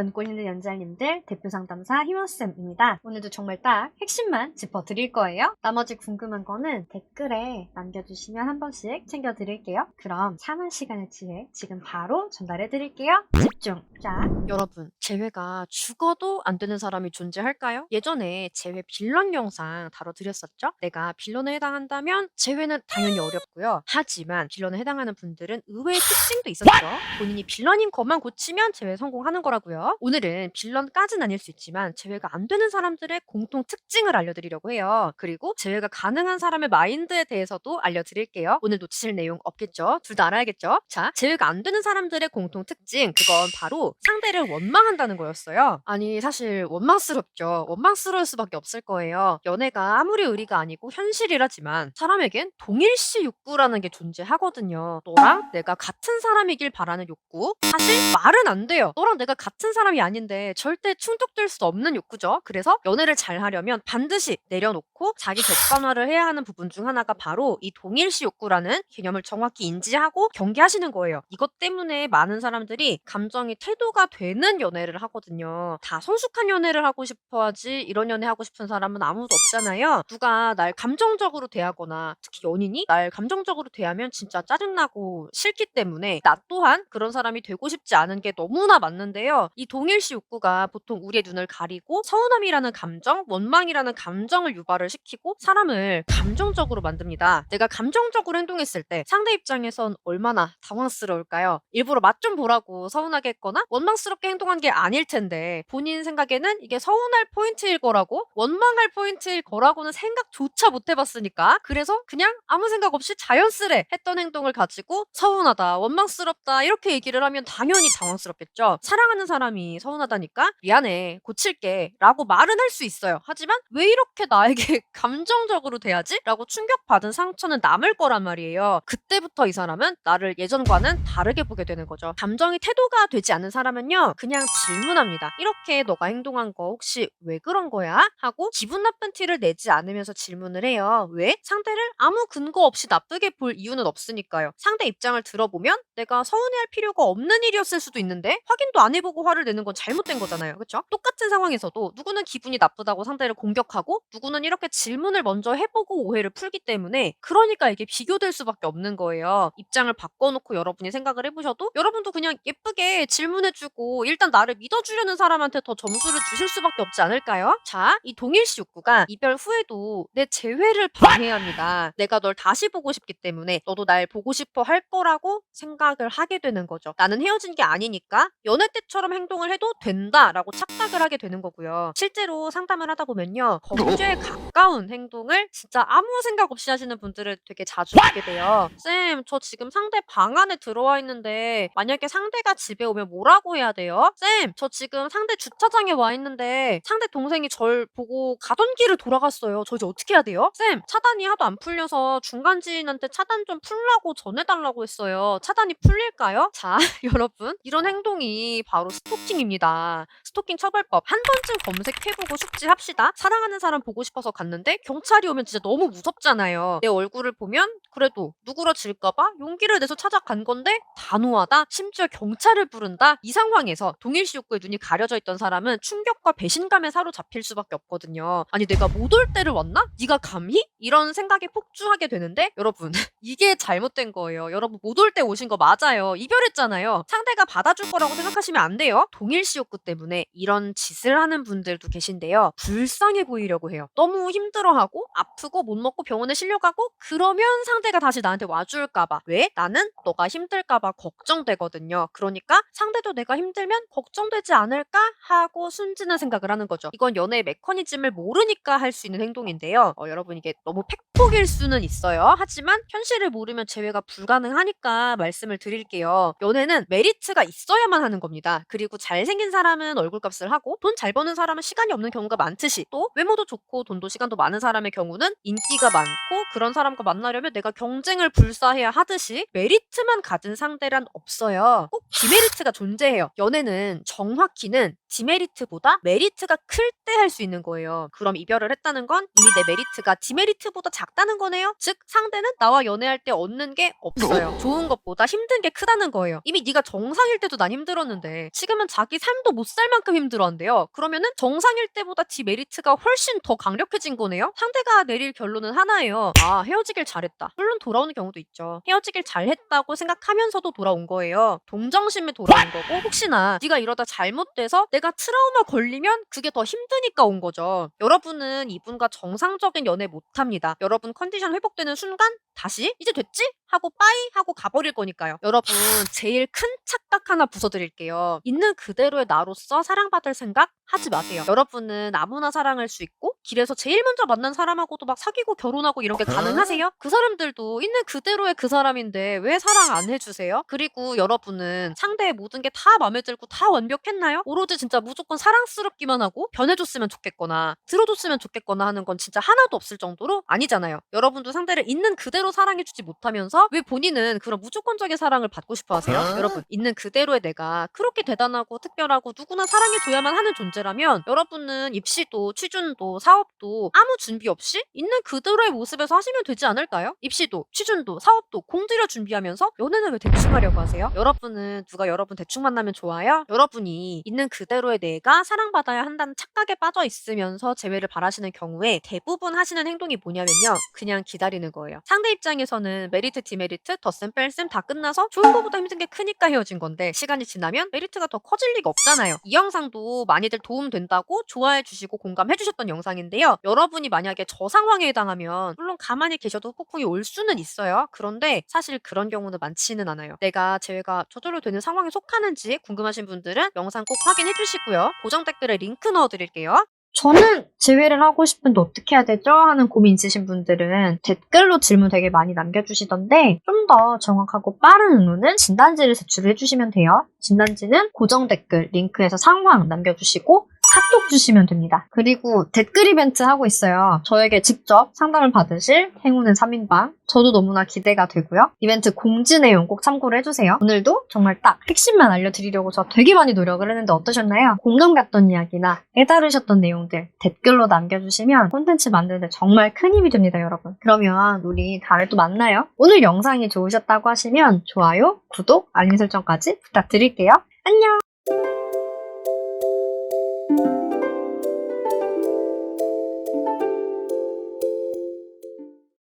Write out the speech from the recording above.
연고 있는 연자님들 대표 상담사 희머쌤입니다. 오늘도 정말 딱 핵심만 짚어드릴 거예요. 나머지 궁금한 거는 댓글에 남겨주시면 한 번씩 챙겨드릴게요. 그럼 참은 시간을 취해 지금 바로 전달해드릴게요. 집중! 자, 여러분, 재회가 죽어도 안 되는 사람이 존재할까요? 예전에 재회 빌런 영상 다뤄드렸었죠? 내가 빌런에 해당한다면 재회는 당연히 어렵고요. 하지만 빌런에 해당하는 분들은 의외의 특징도 있었죠. 본인이 빌런인 것만 고치면 재회 성공하는 거라고요. 오늘은 빌런까지는 아닐 수 있지만 재회가 안 되는 사람들의 공통 특징을 알려드리려고 해요. 그리고 재회가 가능한 사람의 마인드에 대해서도 알려드릴게요. 오늘 놓치실 내용 없겠죠? 둘 다 알아야겠죠? 자, 재회가 안 되는 사람들의 공통 특징, 그건 바로 상대를 원망한다는 거였어요. 아니, 사실 원망스럽죠. 원망스러울 수밖에 없을 거예요. 연애가 아무리 의리가 아니고 현실이라지만 사람에겐 동일시 욕구라는 게 존재하거든요. 너랑 내가 같은 사람이길 바라는 욕구. 사실 말은 안 돼요. 너랑 내가 같은 사람이 아닌데 절대 충족될 수 없는 욕구죠. 그래서 연애를 잘 하려면 반드시 내려놓고 자기 객관화를 해야 하는 부분 중 하나가 바로 이 동일시 욕구라는 개념을 정확히 인지하고 경계하시는 거예요. 이것 때문에 많은 사람들이 감정이 태도가 되는 연애를 하거든요. 다 성숙한 연애를 하고 싶어 하지 이런 연애 하고 싶은 사람은 아무도 없잖아요. 누가 날 감정적으로 대하거나 특히 연인이 날 감정적으로 대하면 진짜 짜증나고 싫기 때문에 나 또한 그런 사람이 되고 싶지 않은 게 너무나 맞는데요. 이 동일시 욕구가 보통 우리의 눈을 가리고 서운함이라는 감정, 원망이라는 감정을 유발을 시키고 사람을 감정적으로 만듭니다. 내가 감정적으로 행동했을 때 상대 입장에선 얼마나 당황스러울까요? 일부러 맛 좀 보라고 서운하게 했거나 원망스럽게 행동한 게 아닐 텐데 본인 생각에는 이게 서운할 포인트일 거라고 원망할 포인트일 거라고는 생각조차 못 해봤으니까 그래서 그냥 아무 생각 없이 자연스레 했던 행동을 가지고 서운하다, 원망스럽다 이렇게 얘기를 하면 당연히 당황스럽겠죠. 사랑하는 사람이 서운하다니까 미안해, 고칠게 라고 말은 할 수 있어요. 하지만 왜 이렇게 나에게 감정적으로 대하지? 라고 충격받은 상처는 남을 거란 말이에요. 그때부터 이 사람은 나를 예전과는 다르게 보게 되는 거죠. 감정이 태도가 되지 않는 사람은요, 그냥 질문합니다. 이렇게 너가 행동한 거 혹시 왜 그런 거야? 하고 기분 나쁜 티를 내지 않으면서 질문을 해요. 왜? 상대를 아무 근거 없이 나쁘게 볼 이유는 없으니까요. 상대 입장을 들어보면 내가 서운해할 필요가 없는 일이었을 수도 있는데 확인도 안 해보고 화를 내는 건 잘못된 거잖아요. 그렇죠? 똑같은 상황에서도 누구는 기분이 나쁘다고 상대를 공격하고 누구는 이렇게 질문을 먼저 해보고 오해를 풀기 때문에 그러니까 이게 비교될 수밖에 없는 거예요. 입장을 바꿔놓고 여러분이 생각을 해보셔도 여러분도 그냥 예쁘게 질문해주고 일단 나를 믿어주려는 사람한테 더 점수를 주실 수밖에 없지 않을까요? 자, 이 동일시 욕구가 이별 후에도 내 재회를 방해합니다. 내가 널 다시 보고 싶기 때문에 너도 날 보고 싶어 할 거라고 생각을 하게 되는 거죠. 나는 헤어진 게 아니니까 연애 때처럼 행동을 해도 된다라고 착각을 하게 되는 거고요. 실제로 상담을 하다 보면요, 범죄에 가까운 행동을 진짜 아무 생각 없이 하시는 분들을 되게 자주 보게 돼요. 쌤, 저 지금 상대 방 안에 들어와 있는데 만약에 상대가 집에 오면 뭐라고 해야 돼요? 쌤, 저 지금 상대 주차장에 와 있는데 상대 동생이 절 보고 가던 길을 돌아갔어요. 저 이제 어떻게 해야 돼요? 쌤, 차단이 하도 안 풀려서 중간 지인한테 차단 좀 풀라고 전해달라고 했어요. 차단이 풀릴까요? 자, 여러분, 이런 행동이 바로 스토킹입니다. 스토킹 처벌법 한 번쯤 검색해보고 숙지합시다. 사랑하는 사람 보고 싶어서 갔는데 경찰이 오면 진짜 너무 무섭잖아요. 내 얼굴을 보면 그래도 누구라질까봐 용기를 내서 찾아간 건데 단호하다, 심지어 경찰을 부른다. 이 상황에서 동일시 욕구에 눈이 가려져 있던 사람은 충격과 배신감에 사로잡힐 수밖에 없거든요. 아니, 내가 못 올 때를 왔나? 네가 감히? 이런 생각에 폭주하게 되는데 여러분, 이게 잘못된 거예요. 여러분, 못 올 때 오신 거 맞아요. 이별했잖아요. 상대가 받아줄 거라고 생각하시면 안 돼요. 동일시 욕구 때문에 이런 짓을 하는 분들도 계신데요. 불쌍해 보이려고 해요. 너무 힘들어하고 아프고 못 먹고 병원에 실려가고 그러면 상대가 다시 나한테 와줄까봐. 왜? 나는 너가 힘들까봐 걱정되거든요. 그러니까 상대도 내가 힘들면 걱정되지 않을까 하고 순진한 생각을 하는 거죠. 이건 연애의 메커니즘을 모르니까 할 수 있는 행동인데요. 여러분, 이게 너무 팩폭일 수는 있어요. 하지만 현실을 모르면 재회가 불가능하니까 말씀을 드릴게요. 연애는 메리트가 있어야만 하는 겁니다. 그리고 잘생긴 사람은 얼굴값을 하고 돈 잘 버는 사람은 시간이 없는 경우가 많듯이 또 외모도 좋고 돈도 시간도 많은 사람의 경우는 인기가 많고 그런 사람과 만나려면 내가 경쟁을 불사해야 하듯이 메리트만 가진 상대란 없어요. 꼭 디메리트가 존재해요. 연애는 정확히는 디메리트보다 메리트가 클 때 할 수 있는 거예요. 그럼 이별을 했다는 건 이미 내 메리트가 디메리트보다 작다는 거네요. 즉 상대는 나와 연애할 때 얻는 게 없어요. 좋은 것보다 힘든 게 크다는 거예요. 이미 네가 정상일 때도 난 힘들었는데 지금은 자기 삶도 못 살 만큼 힘들어한대요. 그러면은 정상일 때보다 디메리트가 훨씬 더 강력해진 거네요. 상대가 내릴 결론은 하나예요. 아, 헤어지길 잘했다. 물론 돌아오는 경우도 있죠. 헤어지길 잘했다고 생각하면서도 돌아온 거예요. 동정심에 돌아온 거고, 혹시나 네가 이러다 잘못돼서 내가 트라우마 걸리면 그게 더 힘드니까 온 거죠. 여러분은 이분과 정상적인 연애 못합니다. 여러분 컨디션 회복되는 순간 다시 이제 됐지? 하고 빠이 하고 가버릴 거니까요. 여러분 제일 큰 착각 하나 부숴드릴게요. 있는 그대로의 나로서 사랑받을 생각 하지 마세요. 여러분은 아무나 사랑할 수 있고 길에서 제일 먼저 만난 사람하고도 막 사귀고 결혼하고 이런 게 가능하세요? 그 사람들도 있는 그대로의 그 사람인데 왜 사랑 안 해주세요? 그리고 여러분은 상대의 모든 게 다 마음에 들고 다 완벽했나요? 오로지 진짜 무조건 사랑스럽기만 하고 변해줬으면 좋겠거나 들어줬으면 좋겠거나 하는 건 진짜 하나도 없을 정도로 아니잖아요. 여러분도 상대를 있는 그대로 사랑해주지 못하면서 왜 본인은 그런 무조건적인 사랑을 받고 싶어 하세요? 여러분, 있는 그대로의 내가 그렇게 대단하고 특별하고 누구나 사랑해줘야만 하는 존재라면 여러분은 입시도 취준도 사업도 아무 준비 없이 있는 그대로의 모습에서 하시면 되지 않을까요? 입시도 취준도 사업도 공들여 준비하면서 연애는 왜 대충 하려고 하세요? 여러분은 누가 여러분 대충 만나면 좋아요? 여러분이 있는 그대로의 내가 사랑받아야 한다는 착각에 빠져 있으면서 재회를 바라시는 경우에 대부분 하시는 행동이 뭐냐면요. 그냥 기다리는 거예요. 상대 입장에서는 메리트, 디메리트, 덧셈, 뺄셈 다 끝나서 좋은 거보다 힘든 게 크니까 헤어진 건데 시간이 지나면 메리트가 더 커질 리가 없잖아요. 이 영상도 많이들 도움된다고 좋아해 주시고 공감해 주셨던 영상인데요. 여러분이 만약에 저 상황에 해당하면 물론 가만히 계셔도 폭풍이 올 수는 있어요. 그런데 사실 그런 경우는 많지는 않아요. 내가 재회가 저절로 되는 상황에 속하는지 궁금하신 분들은 영상 꼭 확인해 주시고요. 고정 댓글에 링크 넣어드릴게요. 저는 재회를 하고 싶은데 어떻게 해야 되죠? 하는 고민 있으신 분들은 댓글로 질문 되게 많이 남겨주시던데 좀 더 정확하고 빠른 응우는 진단지를 제출을 해주시면 돼요. 진단지는 고정 댓글 링크에서 상황 남겨주시고 카톡 주시면 됩니다. 그리고 댓글 이벤트 하고 있어요. 저에게 직접 상담을 받으실 행운은 3인방. 저도 너무나 기대가 되고요. 이벤트 공지 내용 꼭 참고를 해주세요. 오늘도 정말 딱 핵심만 알려드리려고 저 되게 많이 노력을 했는데 어떠셨나요? 공감 갔던 이야기나 깨달으셨던 내용들 댓글로 남겨주시면 콘텐츠 만드는데 정말 큰 힘이 됩니다, 여러분. 그러면 우리 다음에 또 만나요. 오늘 영상이 좋으셨다고 하시면 좋아요, 구독, 알림 설정까지 부탁드릴게요. 안녕!